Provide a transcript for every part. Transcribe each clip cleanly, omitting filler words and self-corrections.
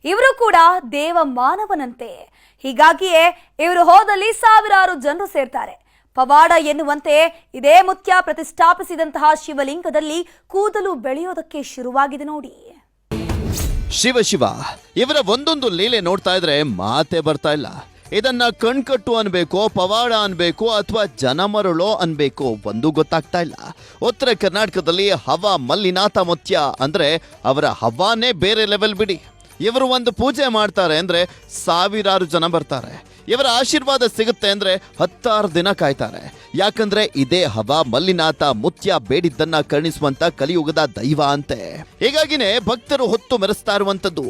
ಇವರು ಕೂಡ ದೇವ ಮಾನವನಂತೆ. ಹೀಗಾಗಿಯೇ ಇವರು ಹೋದಲ್ಲಿ ಸಾವಿರಾರು ಜನರು ಸೇರ್ತಾರೆ. ಪವಾಡ ಎನ್ನುವಂತೆ ಇದೇ ಮುತ್ಯ ಪ್ರತಿಷ್ಠಾಪಿಸಿದಂತಹ ಶಿವಲಿಂಗದಲ್ಲಿ ಕೂದಲು ಬೆಳೆಯೋದಕ್ಕೆ ಶುರುವಾಗಿದೆ ನೋಡಿ. ಶಿವ ಶಿವ, ಇವರ ಒಂದೊಂದು ಲೀಲೆ ನೋಡ್ತಾ ಇದ್ರೆ ಮಾತೆ ಬರ್ತಾ ಇಲ್ಲ. ಇದನ್ನ ಕಣ್ಕಟ್ಟು ಅನ್ಬೇಕೋ, ಪವಾಡ ಅನ್ಬೇಕೋ, ಅಥವಾ ಜನಮರುಳೋ ಅನ್ಬೇಕೋ ಒಂದು ಗೊತ್ತಾಗ್ತಾ ಇಲ್ಲ. ಉತ್ತರ ಕರ್ನಾಟಕದಲ್ಲಿ ಹವಾ ಮಲ್ಲಿನಾಥ ಮುತ್ಯ ಅಂದ್ರೆ ಅವರ ಹವಾನೇ ಬೇರೆ ಲೆವೆಲ್ ಬಿಡಿ. ಇವರು ಒಂದು ಪೂಜೆ ಮಾಡ್ತಾರೆ ಅಂದ್ರೆ ಸಾವಿರಾರು ಜನ ಬರ್ತಾರೆ. ಇವರ ಆಶೀರ್ವಾದ ಸಿಗುತ್ತೆ ಅಂದ್ರೆ 16 ದಿನ ಕಾಯ್ತಾರೆ. ಯಾಕಂದ್ರೆ ಇದೇ ಹವಾ ಮಲ್ಲಿನಾಥ ಮುತ್ಯ ಬೇಡಿದ್ದನ್ನ ಕರುಣಿಸುವಂತ ಕಲಿಯುಗದ ದೈವ ಅಂತೆ. ಹೀಗಾಗಿನೇ ಭಕ್ತರು ಹೊತ್ತು ಮೆರೆಸ್ತಾ ಇರುವಂತದ್ದು.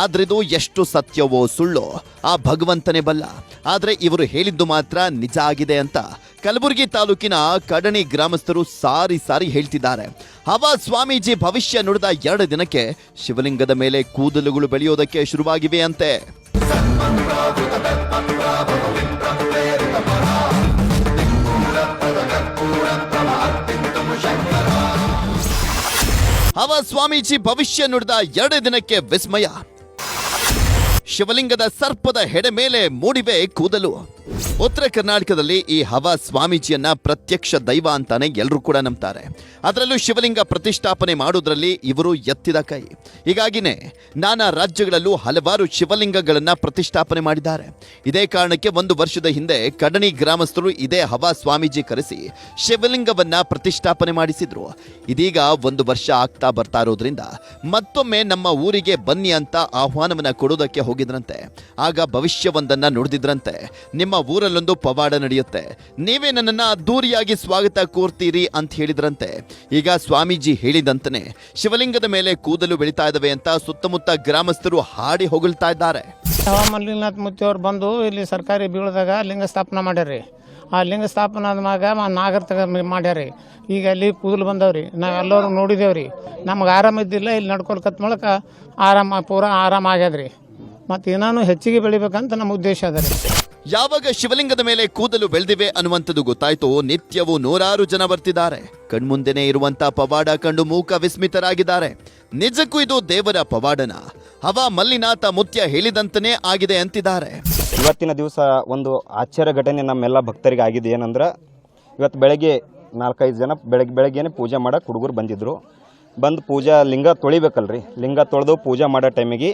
ಆದ್ರಿದು ಎಷ್ಟು ಸತ್ಯವೋ ಸುಳ್ಳೋ ಆ ಭಗವಂತನೇ ಬಲ್ಲ. ಆದ್ರೆ ಇವರು ಹೇಳಿದ್ದು ಮಾತ್ರ ನಿಜ ಆಗಿದೆ ಅಂತ ಕಲಬುರಗಿ ತಾಲೂಕಿನ ಕಡಣಿ ಗ್ರಾಮಸ್ಥರು ಸಾರಿ ಸಾರಿ ಹೇಳ್ತಿದ್ದಾರೆ. ಹವಾ ಸ್ವಾಮೀಜಿ ಭವಿಷ್ಯ ನುಡಿದ 2 ದಿನಕ್ಕೆ ಶಿವಲಿಂಗದ ಮೇಲೆ ಕೂದಲುಗಳು ಬೆಳೆಯೋದಕ್ಕೆ ಶುರುವಾಗಿವೆ ಅಂತೆ. ಹವಾ ಸ್ವಾಮೀಜಿ ಭವಿಷ್ಯ ನುಡಿದ 2 ದಿನಕ್ಕೆ ವಿಸ್ಮಯ. ಶಿವಲಿಂಗದ ಸರ್ಪದ ಹೆಡೆ ಮೇಲೆ ಮೂಡಿವೆ ಕೂದಲು. ಉತ್ತರ ಕರ್ನಾಟಕದಲ್ಲಿ ಈ ಹವಾ ಸ್ವಾಮೀಜಿಯನ್ನ ಪ್ರತ್ಯಕ್ಷ ದೈವ ಅಂತಾನೆ ಎಲ್ಲರೂ ಕೂಡ ನಂಬ್ತಾರೆ. ಅದರಲ್ಲೂ ಶಿವಲಿಂಗ ಪ್ರತಿಷ್ಠಾಪನೆ ಮಾಡೋದ್ರಲ್ಲಿ ಇವರು ಎತ್ತಿದ ಕೈ. ಹೀಗಾಗಿನೇ ನಾನಾ ರಾಜ್ಯಗಳಲ್ಲೂ ಹಲವಾರು ಶಿವಲಿಂಗಗಳನ್ನ ಪ್ರತಿಷ್ಠಾಪನೆ ಮಾಡಿದ್ದಾರೆ. ಇದೇ ಕಾರಣಕ್ಕೆ 1 ವರ್ಷದ ಹಿಂದೆ ಕಡಣಿ ಗ್ರಾಮಸ್ಥರು ಇದೇ ಹವಾ ಸ್ವಾಮೀಜಿ ಕರೆಸಿ ಶಿವಲಿಂಗವನ್ನ ಪ್ರತಿಷ್ಠಾಪನೆ ಮಾಡಿಸಿದ್ರು. ಇದೀಗ 1 ವರ್ಷ ಆಗ್ತಾ ಬರ್ತಾ ಇರೋದ್ರಿಂದ ಮತ್ತೊಮ್ಮೆ ನಮ್ಮ ಊರಿಗೆ ಬನ್ನಿ ಅಂತ ಆಹ್ವಾನವನ್ನ ಕೊಡೋದಕ್ಕೆ ಹೋಗಿದ್ರಂತೆ. ಆಗ ಭವಿಷ್ಯವೊಂದನ್ನ ನುಡಿದಿದ್ರಂತೆ. ನಿಮ್ಮ ಊರಲ್ಲೊಂದು ಪವಾಡ ನಡೆಯುತ್ತೆ, ನೀವೇ ನನ್ನನ್ನ ಅದ್ದೂರಿಯಾಗಿ ಸ್ವಾಗತ ಕೋರ್ತೀರಿ ಅಂತ ಹೇಳಿದ್ರಂತೆ. ಈಗ ಸ್ವಾಮೀಜಿ ಹೇಳಿದಂತನೇ ಶಿವಲಿಂಗದ ಮೇಲೆ ಕೂದಲು ಬೆಳೀತಾ ಇದಾವೆ ಅಂತ ಸುತ್ತಮುತ್ತ ಗ್ರಾಮಸ್ಥರು ಹಾಡಿ ಹೊಗಳ್ತಾ ಇದ್ದಾರೆ. ಹವಾ ಮಲ್ಲಿನಾಥ ಮುತ್ಯ ಅವ್ರು ಬಂದು ಇಲ್ಲಿ ಸರ್ಕಾರಿ ಬೀಳದಾಗ ಲಿಂಗ ಸ್ಥಾಪನೆ ಮಾಡ್ಯಾರಿ. ಆ ಲಿಂಗ ಸ್ಥಾಪನೆ ಆದ್ಮಾಗ ನಾಗರ ತಗ ಮಾಡ್ಯಾರಿ. ಈಗ ಅಲ್ಲಿ ಕೂದಲು ಬಂದವ್ರಿ. ನಾವು ಎಲ್ಲರೂ ನೋಡಿದೇವ್ರಿ. ನಮ್ಗೆ ಆರಾಮ ಇದ್ದಿಲ್ಲ. ಇಲ್ಲಿ ನಡ್ಕೊಳ್ಕತ್ ಮೂಲಕ ಪೂರಾ ಆರಾಮ ಆಗ್ಯದ್ರಿ. ಮತ್ತು ಏನಾನು ಹೆಚ್ಚಿಗೆ ಬೆಳಿಬೇಕಂತ ನಮ್ಮ ಉದ್ದೇಶ ಅದ ರೀ. ಯಾವಾಗ ಶಿವಲಿಂಗದ ಮೇಲೆ ಕೂದಲು ಬೆಳೆದಿವೆ ಅನ್ನುವಂಥದ್ದು ಗೊತ್ತಾಯ್ತು, ನಿತ್ಯವೂ 100 ಜನ ಬರ್ತಿದ್ದಾರೆ. ಕಣ್ಮುಂದೆನೇ ಇರುವಂತ ಪವಾಡ ಕಂಡು ಮೂಕ ವಿಸ್ಮಿತರಾಗಿದ್ದಾರೆ. ನಿಜಕ್ಕೂ ಇದು ದೇವರ ಪವಾಡನ? ಹವಾ ಮಲ್ಲಿನಾಥ ಮುತ್ಯ ಹೇಳಿದಂತನೇ ಆಗಿದೆ ಅಂತಿದ್ದಾರೆ. ಇವತ್ತಿನ ದಿವಸ ಒಂದು ಆಶ್ಚರ್ಯ ಘಟನೆ ನಮ್ಮೆಲ್ಲ ಭಕ್ತರಿಗೆ ಆಗಿದೆ. ಏನಂದ್ರೆ ಇವತ್ತು ಬೆಳಗ್ಗೆ 4-5 ಜನ ಬೆಳಗ್ಗೆನೆ ಪೂಜೆ ಮಾಡಕ್ಕೆ ಹುಡುಗರು ಬಂದಿದ್ರು. ಬಂದು ಪೂಜಾ ಲಿಂಗ ತೊಳಿಬೇಕಲ್ರಿ. ಲಿಂಗ ತೊಳೆದು ಪೂಜೆ ಮಾಡೋ ಟೈಮಿಗೆ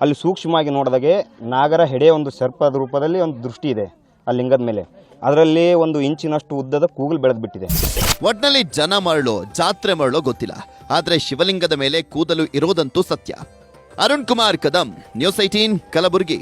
ಅಲ್ಲಿ ಸೂಕ್ಷ್ಮವಾಗಿ ನೋಡಿದಾಗೆ ನಾಗರ ಹೆಡೆ ಒಂದು ಸರ್ಪದ ರೂಪದಲ್ಲಿ ಒಂದು ದೃಷ್ಟಿ ಇದೆ ಆ ಲಿಂಗದ ಮೇಲೆ. ಅದರಲ್ಲಿ 1 ಇಂಚಿನಷ್ಟು ಉದ್ದದ ಕೂಗಲು ಬೆಳೆದ್ಬಿಟ್ಟಿದೆ. ಒಟ್ನಲ್ಲಿ ಜನ ಮರಳೋ ಜಾತ್ರೆ ಮರಳೋ ಗೊತ್ತಿಲ್ಲ, ಆದ್ರೆ ಶಿವಲಿಂಗದ ಮೇಲೆ ಕೂದಲು ಇರೋದಂತೂ ಸತ್ಯ. ಅರುಣ್ ಕುಮಾರ್ ಕದಂ, ನ್ಯೂಸ್ 18 ಕಲಬುರಗಿ.